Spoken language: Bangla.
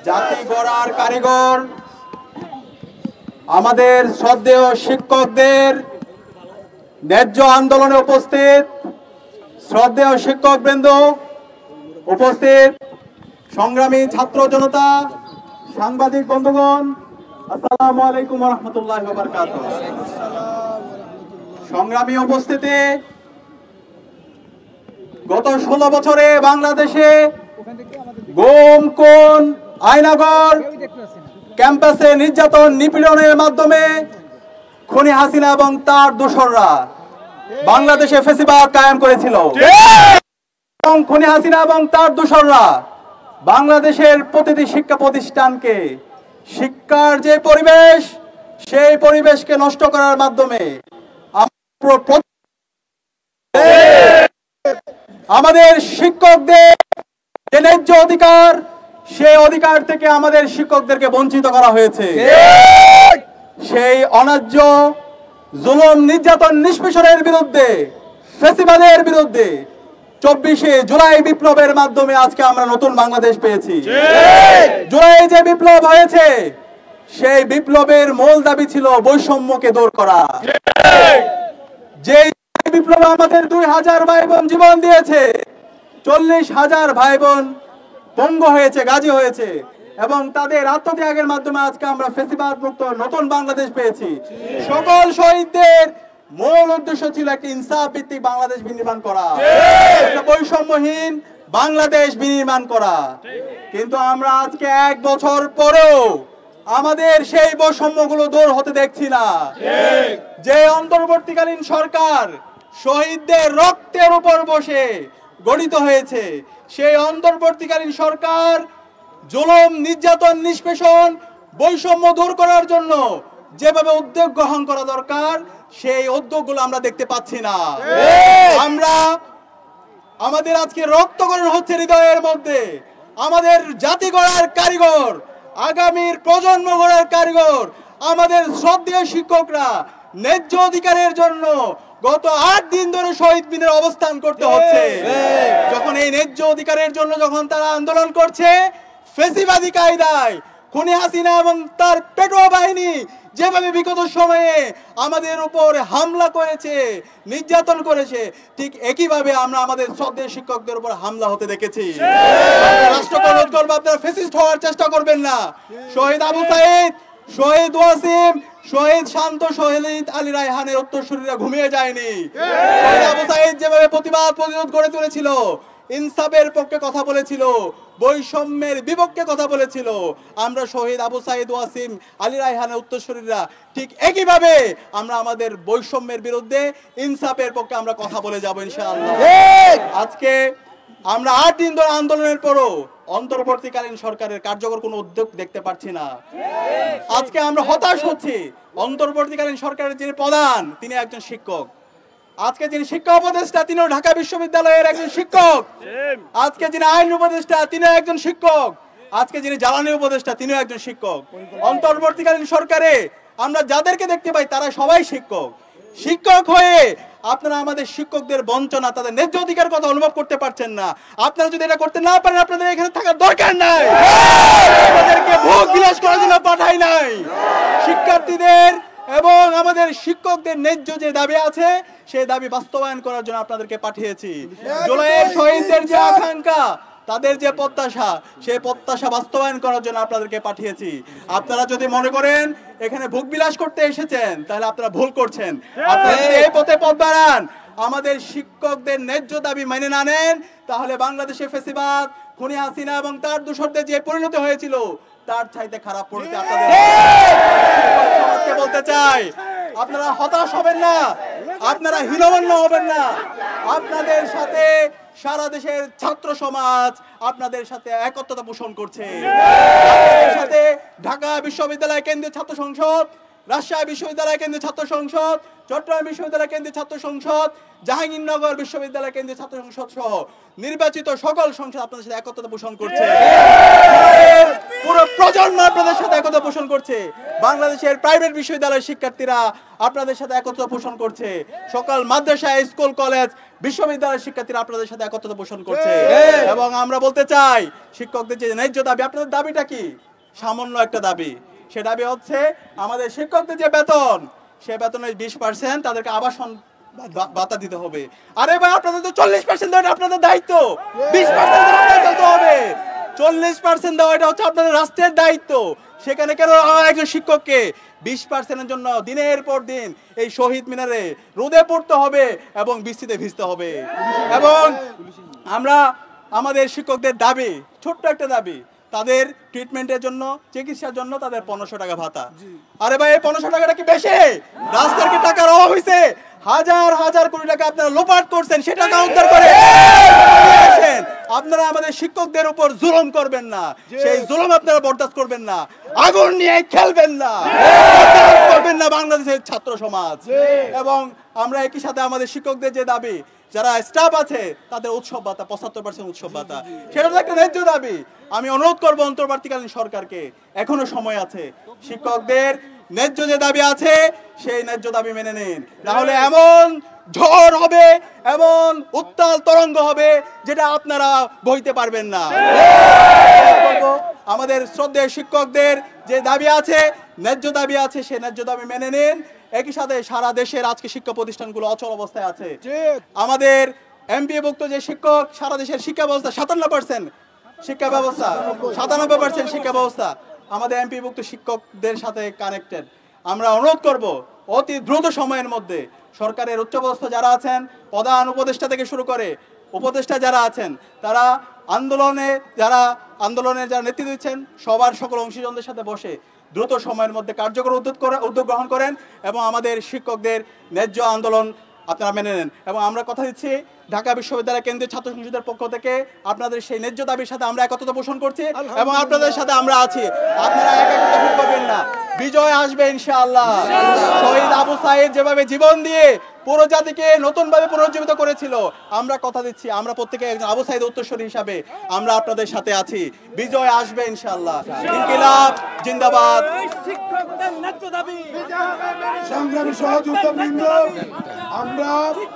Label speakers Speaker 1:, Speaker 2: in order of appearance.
Speaker 1: জাতি গড়ার কারিগর আমাদের শ্রদ্ধেয় শিক্ষকদের ন্যায্য আন্দোলনে উপস্থিত শ্রদ্ধেয় শিক্ষকবৃন্দ, উপস্থিত সংগ্রামী ছাত্র জনতা, সাংবাদিক বন্ধুগণ, আসসালামু আলাইকুম ওয়া রাহমাতুল্লাহি ওয়া বারাকাতুহু। সংগ্রামী উপস্থিতি, গত 16 বছরে বাংলাদেশে গুম, খুন, আয়নাঘর, ক্যাম্পাসে নির্যাতন নিপীড়নের মাধ্যমে খুনি হাসিনা এবং তার দোসররা বাংলাদেশে ফ্যাসিবাদ কায়েম করেছিল। এবং খুনি হাসিনা এবং তার দোসররা বাংলাদেশের প্রতিটি শিক্ষা প্রতিষ্ঠানকে, শিক্ষার যে পরিবেশ, সেই পরিবেশকে নষ্ট করার মাধ্যমে আমাদের শিক্ষকদের যে ন্যায্য অধিকার, সেই অধিকার থেকে আমাদের শিক্ষকদেরকে বঞ্চিত করা হয়েছে। সেই অন্যায্য জুলুম, নির্যাতন, নিষ্পেষণের বিরুদ্ধে, ফ্যাসিবাদের বিরুদ্ধে 24শে জুলাই বিপ্লবের মাধ্যমে আজকে আমরা নতুন বাংলাদেশ পেয়েছি। জুলাই যে বিপ্লব হয়েছে, সেই বিপ্লবের মূল দাবি ছিল বৈষম্যকে দূর করা। যে বিপ্লব আমাদের 2000 ভাই বোন জীবন দিয়েছে, 40,000 ভাই বোন পঙ্গু হয়েছে, গাজী হয়েছে, এবং তাদের আত্মত্যাগের মাধ্যমে আজকে আমরা ফ্যাসিবাদ মুক্ত নতুন বাংলাদেশ পেয়েছি। সকল শহীদদের মূল উদ্দেশ্য ছিল একটি ইনসাফ ভিত্তিক বাংলাদেশ বিনির্মাণ করা, বৈষম্যহীন বাংলাদেশ বিনির্মাণ করা। কিন্তু আমরা আজকে 1 বছর পরেও আমাদের সেই বৈষম্যগুলো দূর হতে দেখছি না। যে অন্তর্বর্তীকালীন সরকার শহীদদের রক্তের উপর বসে গঠিত হয়েছে, সেই অন্তর্বর্তীকালীন সরকার জুলুম, নির্যাতন, নিষ্পেষণ, বৈষম্য দূর করার জন্য যেভাবে উদ্যোগ গ্রহণ করা দরকার, সেই উদ্যোগগুলো আমরা দেখতে পাচ্ছি না। আমরা আমাদের আজকে রক্তকরণ হচ্ছে হৃদয়ের মধ্যে। আমাদের জাতি গড়ার কারিগর, আগামীর প্রজন্ম গড়ার কারিগর, আমাদের শ্রদ্ধেয় শিক্ষকরা ন্যায্য অধিকারের জন্য গত 8 দিন ধরে শহীদ মিনারে অবস্থান করতে হচ্ছে। যখন এই ন্যায্য অধিকারের জন্য যখন তারা আন্দোলন করছে, ফ্যাসিবাদী কায়দায় খুনি হাসিনা এবং তার পেটোয়া বাহিনী যেভাবে বিগত সময়ে আমাদের উপর হামলা করেছে, নির্যাতন করেছে, ঠিক একইভাবে আমরা আমাদের শ্রদ্ধেয় শিক্ষকদের উপর হামলা হতে দেখেছি। রাষ্ট্রকে অনুরোধ করবো, আপনারা ফ্যাসিস্ট হওয়ার চেষ্টা করবেন না। শহীদ আবু সাইদ, শহীদ ওয়াসিম, শহীদ শান্ত, শহীদ আলী রায়হানের উত্তরসূরিরা ঘুমিয়ে যায়নি। শহীদ আবু সাইদ যেভাবে প্রতিবাদ প্রতিরোধ গড়ে তুলেছিল, ইনসাফের পক্ষে কথা বলেছিল, বৈষম্যের বিপক্ষে কথা বলেছিল, আমরা শহীদ আবু সাইদ, ওয়াসিম, আলী রায়হানের উত্তরসূরিরা ঠিক একইভাবে আমরা আমাদের বৈষম্যের বিরুদ্ধে, ইনসাফের পক্ষে আমরা কথা বলে যাব ইনশাআল্লাহ। আজকে আমরা 8 দিন ধরে আন্দোলনের পরও অন্তর্বর্তীকালীন সরকারের কার্যকর কোনো উদ্যোগ দেখতে পাচ্ছি না। আজকে আমরা হতাশ হচ্ছি। অন্তর্বর্তীকালীন সরকারের যিনি প্রধান, তিনি একজন শিক্ষক। আজকে যিনি শিক্ষা উপদেষ্টা, তিনিও ঢাকা বিশ্ববিদ্যালয়ের একজন শিক্ষক। আজকে যিনি আইন উপদেষ্টা, তিনিও একজন শিক্ষক। আজকে যিনি জ্বালানি উপদেষ্টা, তিনিও একজন শিক্ষক। অন্তর্বর্তীকালীন সরকারে আমরা যাদেরকে দেখতে পাই, তারা সবাই শিক্ষক। শিক্ষক হয়ে আপনারা আমাদের শিক্ষকদের বঞ্চনা, তাদের ন্যায্য অধিকার কথা অনুভব করতে পারছেন না। আপনারা যদি এটা করতে না পারেন, আপনাদের এখানে থাকার দরকার নাই। আমাদেরকে ভোগ বিলাস করার জন্য পাঠাই নাই। শিক্ষার্থীদের এবং আমাদের শিক্ষকদের ন্যায্য যে দাবি আছে, সেই দাবি বাস্তবায়ন করার জন্য আপনাদেরকে পাঠিয়েছি। জুলাইয়ের শহীদদের যে আকাঙ্ক্ষা, তাদের যে প্রত্যাশা, সেই প্রত্যাশা বাস্তবায়ন করার জন্য আপনাদেরকে পাঠিয়েছি। আপনারা যদি মনে করেন এখানে ভোগ বিলাস করতে এসেছেন, তাহলে আপনারা ভুল করছেন। আপনারা যদি এই পথে পথ বাড়ান, আমাদের শিক্ষকদের ন্যায্য দাবি মেনে না নেন, তাহলে বাংলাদেশে ফ্যাসিবাদ, খুনি হাসিনা এবং তার দোসরদের যে পরিণতি হয়েছিল, তার চাইতে খারাপ পরিণতি আপনাদের সমাজকে বলতে চাই। আপনারা হতাশ হবেন না, আপনারা হীনমন্য হবেন না। আপনাদের সাথে সারা দেশের ছাত্র সমাজ আপনাদের সাথে একত্রতা পোষণ করছে। আপনাদের সাথে ঢাকা বিশ্ববিদ্যালয় কেন্দ্রীয় ছাত্র সংসদ রাজশাহী বিশ্ববিদ্যালয় কেন্দ্রীয় ছাত্র সংসদ, চট্টগ্রাম বিশ্ববিদ্যালয় কেন্দ্রীয় ছাত্র সংসদ, জাহাঙ্গীরনগর বিশ্ববিদ্যালয় কেন্দ্রীয় ছাত্র সংসদ সহ নির্বাচিত সকল সংসদ আপনাদের সাথে একত্রতা পোষণ করছে। পুরো প্রজন্ম আপনাদের সাথে একত্রতা পোষণ করছে। বাংলাদেশের প্রাইভেট বিশ্ববিদ্যালয়ের শিক্ষার্থীরা আপনাদের সাথে একত্রতা পোষণ করছে। সকল মাদ্রাসা, স্কুল, কলেজ, বিশ্ববিদ্যালয়ের শিক্ষার্থীরা আপনাদের সাথে একত্রতা পোষণ করছে। এবং আমরা বলতে চাই, শিক্ষকদের যে ন্যায্য দাবি, আপনাদের দাবিটা কি? সামান্য একটা দাবি। সে দাবি হচ্ছে আমাদের শিক্ষকদের যে বেতন, সে বেতনের 20% তাদেরকে আবাসন ভাতা দিতে হবে। আরে ভাই, আপনাদের তো 40% দেওয়া আপনাদের দায়িত্ব, 20% দিতে হবে। 40% দেওয়া এটা হচ্ছে আপনাদের রাষ্ট্রের দায়িত্ব। সেখানে কেন একজন শিক্ষককে 20%-এর জন্য দিনের পর দিন এই শহীদ মিনারে রোদে পড়তে হবে এবং বৃষ্টিতে ভিজতে হবে? এবং আমরা আমাদের শিক্ষকদের দাবি, ছোট্ট একটা দাবি, তাদের ট্রিটমেন্টের জন্য, চিকিৎসার জন্য তাদের 1500 টাকা ভাতা। আরে ভাই, এই 1500 টাকাটা কি বেশি? রাস্তার কি টাকার অভাব হয়েছে? হাজার হাজার কোটি টাকা আপনারা লোপাট করছেন, সে টাকা উদ্ধার করে আপনারা আমাদের শিক্ষকদের উপর জুলুম করবেন না। সেই জুলুম আপনারা বরদাস্ত করবেন না। আগুন নিয়ে খেলবেন না, করবেন না বাংলাদেশের ছাত্র সমাজ। এবং আমরা একই সাথে আমাদের শিক্ষকদের যে দাবি, যারা স্টাফ আছে তাদের উৎসব ভাতা, 75% উৎসব ভাতা, সেটা তো একটা ন্যায্য দাবি। আমি অনুরোধ করবো অন্তর্বর্তীকালীন সরকারকে, এখনো সময় আছে, শিক্ষকদের ন্যায্য যে দাবি আছে সেই ন্যায্য দাবি মেনে নিন। তাহলে এমন ঝড় হবে, এমন উত্তাল তরঙ্গ হবে যেটা আপনারা বইতে পারবেন না। আমাদের শ্রদ্ধেয় শিক্ষকদের যে দাবি আছে, ন্যায্য দাবি আছে, সেই ন্যায্য দাবি মেনে নিন। একই সাথে সারা দেশের আজকে শিক্ষা প্রতিষ্ঠানগুলো অচল অবস্থায় আছে। আমাদের এমপিভুক্ত যে শিক্ষক, সারা দেশের শিক্ষা ব্যবস্থা 57% শিক্ষা ব্যবস্থা, 97% শিক্ষা ব্যবস্থা আমাদের এমপিভুক্ত শিক্ষকদের সাথে কানেক্টেড। আমরা অনুরোধ করব, অতি দ্রুত সময়ের মধ্যে সরকারের উচ্চপদস্থ যারা আছেন, প্রধান উপদেষ্টা থেকে শুরু করে উপদেষ্টা যারা আছেন, তারা আন্দোলনের যারা নেতৃত্ব দিচ্ছেন, সবার সকল অংশীজনদের সাথে বসে দ্রুত সময়ের মধ্যে কার্যকর উদ্যোগ গ্রহণ করেন এবং আমাদের শিক্ষকদের ন্যায্য আন্দোলন আপনারা মেনে নেন। এবং আমরা কথা দিচ্ছি, ঢাকা বিশ্ববিদ্যালয় কেন্দ্রীয় ছাত্র সংসদের পক্ষ থেকে আপনাদের সেই ন্যায্য দাবির সাথে আমরা একত্রতা পোষণ করছি এবং আপনাদের সাথে আমরা আছি। আপনারা একাকিত্ব করবেন না, বিজয় আসবে ইনশাআল্লাহ। শহীদ আবু সাঈদ যেভাবে জীবন দিয়ে পুরো জাতিকে নতুনভাবে পুনর্জীবিত করেছিল, আমরা কথা দিচ্ছি, আমরা প্রত্যেকে একজন আবু সাঈদ উত্তরসূরি হিসাবে আমরা আপনাদের সাথে আছি। বিজয় আসবে ইনশাআল্লাহ। ইনকিলাব জিন্দাবাদ।
Speaker 2: সংগ্রামী সহযোগিতা বৃন্দ, আমরা